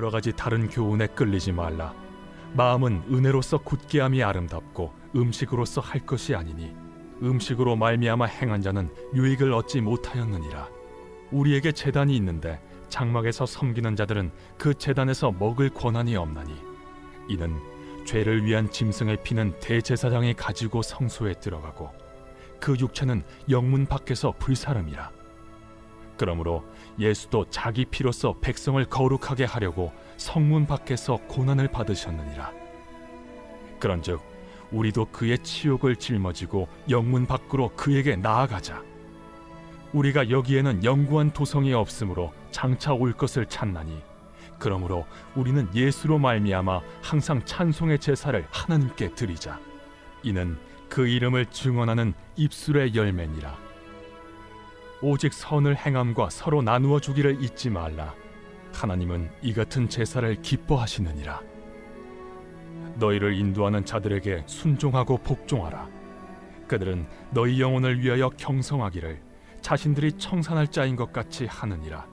여러 가지 다른 교훈에 끌리지 말라. 마음은 은혜로서 굳게함이 아름답고 음식으로서 할 것이 아니니 음식으로 말미암아 행한 자는 유익을 얻지 못하였느니라. 우리에게 제단이 있는데 장막에서 섬기는 자들은 그 제단에서 먹을 권한이 없나니 이는 죄를 위한 짐승의 피는 대제사장이 가지고 성소에 들어가고 그 육체는 영문 밖에서 불사름이라. 그러므로 예수도 자기 피로써 백성을 거룩하게 하려고 성문 밖에서 고난을 받으셨느니라. 그런즉 우리도 그의 치욕을 짊어지고 영문 밖으로 그에게 나아가자. 우리가 여기에는 영구한 도성이 없으므로 장차 올 것을 찾나니 그러므로 우리는 예수로 말미암아 항상 찬송의 제사를 하나님께 드리자. 이는 그 이름을 증언하는 입술의 열매니라. 오직 선을 행함과 서로 나누어 주기를 잊지 말라. 하나님은 이 같은 제사를 기뻐하시느니라. 너희를 인도하는 자들에게 순종하고 복종하라. 그들은 너희 영혼을 위하여 경성하기를 자신들이 청산할 자인 것 같이 하느니라.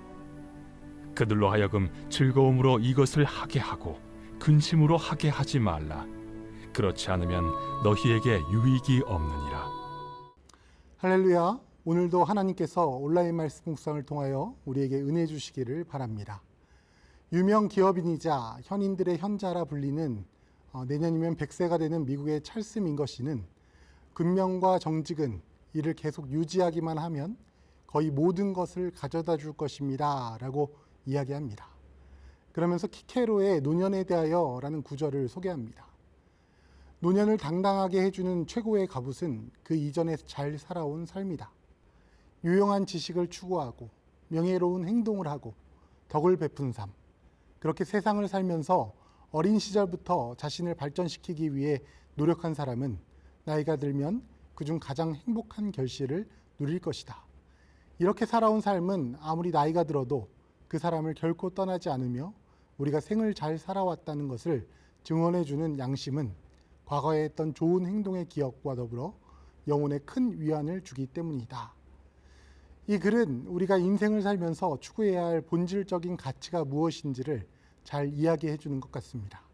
그들로 하여금 즐거움으로 이것을 하게 하고 근심으로 하게 하지 말라. 그렇지 않으면 너희에게 유익이 없느니라. 할렐루야. 오늘도 하나님께서 온라인 말씀 묵상을 통하여 우리에게 은혜 주시기를 바랍니다. 유명 기업인이자 현인들의 현자라 불리는 내년이면 100세가 되는 미국의 찰스 민거씨는 근명과 정직은 이를 계속 유지하기만 하면 거의 모든 것을 가져다 줄 것입니다 라고 이야기합니다. 그러면서 키케로의 노년에 대하여 라는 구절을 소개합니다. 노년을 당당하게 해주는 최고의 갑옷은 그 이전에 잘 살아온 삶이다. 유용한 지식을 추구하고 명예로운 행동을 하고 덕을 베푼 삶. 그렇게 세상을 살면서 어린 시절부터 자신을 발전시키기 위해 노력한 사람은 나이가 들면 그중 가장 행복한 결실을 누릴 것이다. 이렇게 살아온 삶은 아무리 나이가 들어도 그 사람을 결코 떠나지 않으며 우리가 생을 잘 살아왔다는 것을 증언해주는 양심은 과거에 했던 좋은 행동의 기억과 더불어 영혼에 큰 위안을 주기 때문이다. 이 글은 우리가 인생을 살면서 추구해야 할 본질적인 가치가 무엇인지를 잘 이야기해 주는 것 같습니다.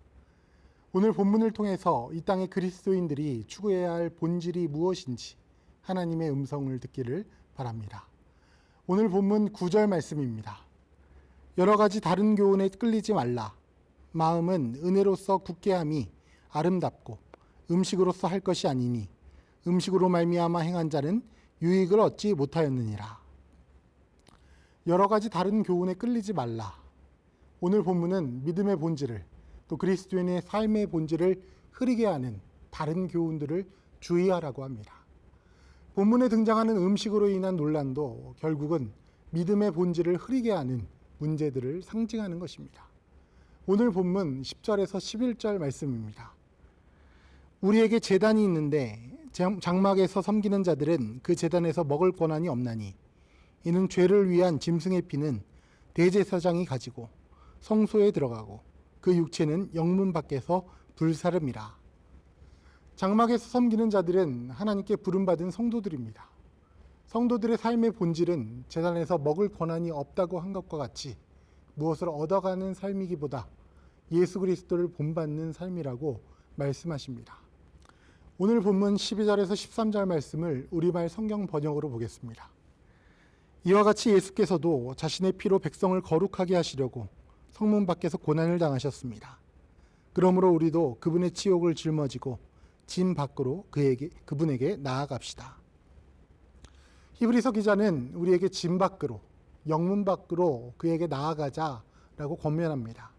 오늘 본문을 통해서 이 땅의 그리스도인들이 추구해야 할 본질이 무엇인지 하나님의 음성을 듣기를 바랍니다. 오늘 본문 9절 말씀입니다. 여러 가지 다른 교훈에 끌리지 말라. 마음은 은혜로서 굳게함이 아름답고 음식으로서 할 것이 아니니 음식으로 말미암아 행한 자는 유익을 얻지 못하였느니라. 여러 가지 다른 교훈에 끌리지 말라. 오늘 본문은 믿음의 본질을 또 그리스도인의 삶의 본질을 흐리게 하는 다른 교훈들을 주의하라고 합니다. 본문에 등장하는 음식으로 인한 논란도 결국은 믿음의 본질을 흐리게 하는 문제들을 상징하는 것입니다. 오늘 본문 10절에서 11절 말씀입니다. 우리에게 제단이 있는데 장막에서 섬기는 자들은 그 제단에서 먹을 권한이 없나니 이는 죄를 위한 짐승의 피는 대제사장이 가지고 성소에 들어가고 그 육체는 영문 밖에서 불사름이라. 장막에서 섬기는 자들은 하나님께 부름받은 성도들입니다. 성도들의 삶의 본질은 제단에서 먹을 권한이 없다고 한 것과 같이 무엇을 얻어가는 삶이기보다 예수 그리스도를 본받는 삶이라고 말씀하십니다. 오늘 본문 12절에서 13절 말씀을 우리말 성경 번역으로 보겠습니다. 이와 같이 예수께서도 자신의 피로 백성을 거룩하게 하시려고 성문 밖에서 고난을 당하셨습니다. 그러므로 우리도 그분의 치욕을 짊어지고 짐 밖으로 그분에게 나아갑시다. 히브리서 기자는 우리에게 짐 밖으로, 영문 밖으로 그에게 나아가자라고 권면합니다.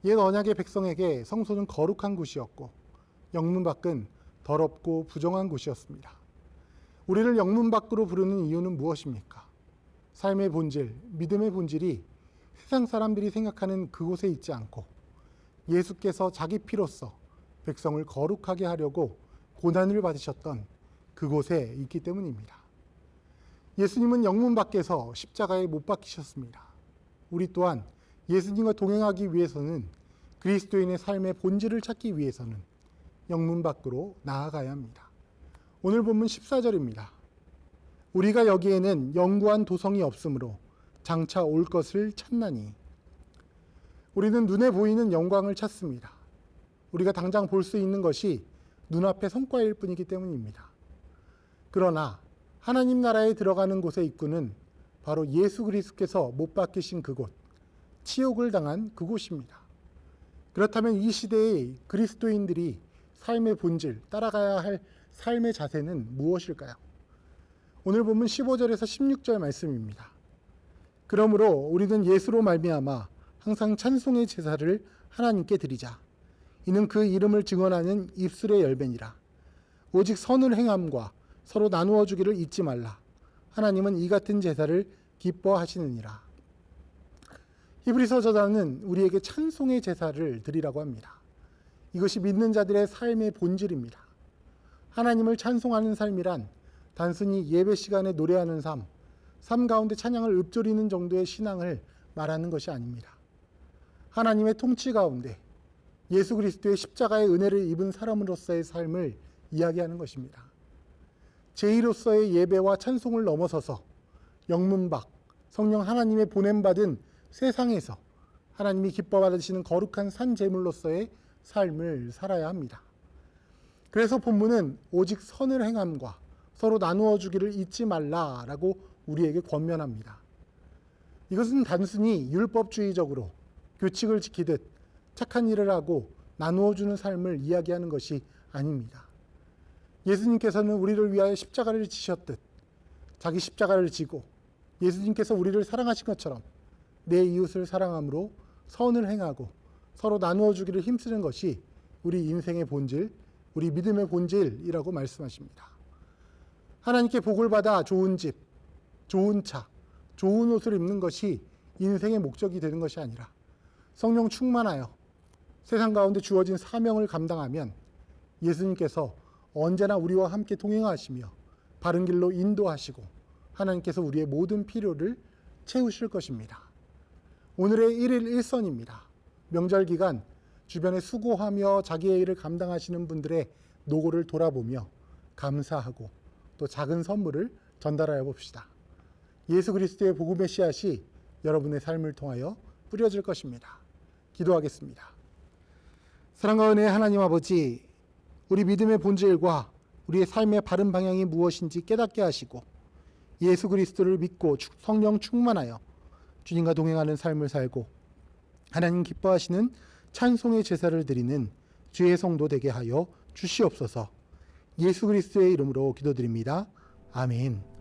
옛 언약의 백성에게 성소는 거룩한 곳이었고 영문 밖은 더럽고 부정한 곳이었습니다. 우리를 영문 밖으로 부르는 이유는 무엇입니까? 삶의 본질, 믿음의 본질이 세상 사람들이 생각하는 그곳에 있지 않고 예수께서 자기 피로써 백성을 거룩하게 하려고 고난을 받으셨던 그곳에 있기 때문입니다. 예수님은 영문 밖에서 십자가에 못 박히셨습니다. 우리 또한 예수님과 동행하기 위해서는 그리스도인의 삶의 본질을 찾기 위해서는 영문 밖으로 나아가야 합니다. 오늘 본문 14절입니다. 우리가 여기에는 영구한 도성이 없으므로 장차 올 것을 찾나니. 우리는 눈에 보이는 영광을 찾습니다. 우리가 당장 볼 수 있는 것이 눈앞의 성과일 뿐이기 때문입니다. 그러나 하나님 나라에 들어가는 곳의 입구는 바로 예수 그리스도께서 못 박히신 그곳, 치욕을 당한 그곳입니다. 그렇다면 이 시대의 그리스도인들이 삶의 본질, 따라가야 할 삶의 자세는 무엇일까요? 오늘 본문 15절에서 16절 말씀입니다. 그러므로 우리는 예수로 말미암아 항상 찬송의 제사를 하나님께 드리자. 이는 그 이름을 증언하는 입술의 열매니라. 오직 선을 행함과 서로 나누어 주기를 잊지 말라. 하나님은 이 같은 제사를 기뻐하시느니라. 히브리서 저자는 우리에게 찬송의 제사를 드리라고 합니다. 이것이 믿는 자들의 삶의 본질입니다. 하나님을 찬송하는 삶이란 단순히 예배 시간에 노래하는 삶 가운데 찬양을 읊조리는 정도의 신앙을 말하는 것이 아닙니다. 하나님의 통치 가운데 예수 그리스도의 십자가의 은혜를 입은 사람으로서의 삶을 이야기하는 것입니다. 제2로서의 예배와 찬송을 넘어서서 영문 밖 성령 하나님의 보냄받은 세상에서 하나님이 기뻐 받으시는 거룩한 산 제물로서의 삶을 살아야 합니다. 그래서 본문은 오직 선을 행함과 서로 나누어 주기를 잊지 말라라고 우리에게 권면합니다. 이것은 단순히 율법주의적으로 규칙을 지키듯 착한 일을 하고 나누어 주는 삶을 이야기하는 것이 아닙니다. 예수님께서는 우리를 위하여 십자가를 지셨듯 자기 십자가를 지고 예수님께서 우리를 사랑하신 것처럼 내 이웃을 사랑함으로 선을 행하고 서로 나누어 주기를 힘쓰는 것이 우리 인생의 본질, 우리 믿음의 본질이라고 말씀하십니다. 하나님께 복을 받아 좋은 집, 좋은 차, 좋은 옷을 입는 것이 인생의 목적이 되는 것이 아니라 성령 충만하여 세상 가운데 주어진 사명을 감당하면 예수님께서 언제나 우리와 함께 동행하시며 바른 길로 인도하시고 하나님께서 우리의 모든 필요를 채우실 것입니다. 오늘의 1일 1선입니다. 명절 기간 주변에 수고하며 자기의 일을 감당하시는 분들의 노고를 돌아보며 감사하고 또 작은 선물을 전달하여 봅시다. 예수 그리스도의 복음의 씨앗이 여러분의 삶을 통하여 뿌려질 것입니다. 기도하겠습니다. 사랑과 은혜의 하나님 아버지, 우리 믿음의 본질과 우리의 삶의 바른 방향이 무엇인지 깨닫게 하시고 예수 그리스도를 믿고 성령 충만하여 주님과 동행하는 삶을 살고 하나님 기뻐하시는 찬송의 제사를 드리는 주의 성도 되게 하여 주시옵소서. 예수 그리스도의 이름으로 기도드립니다. 아멘.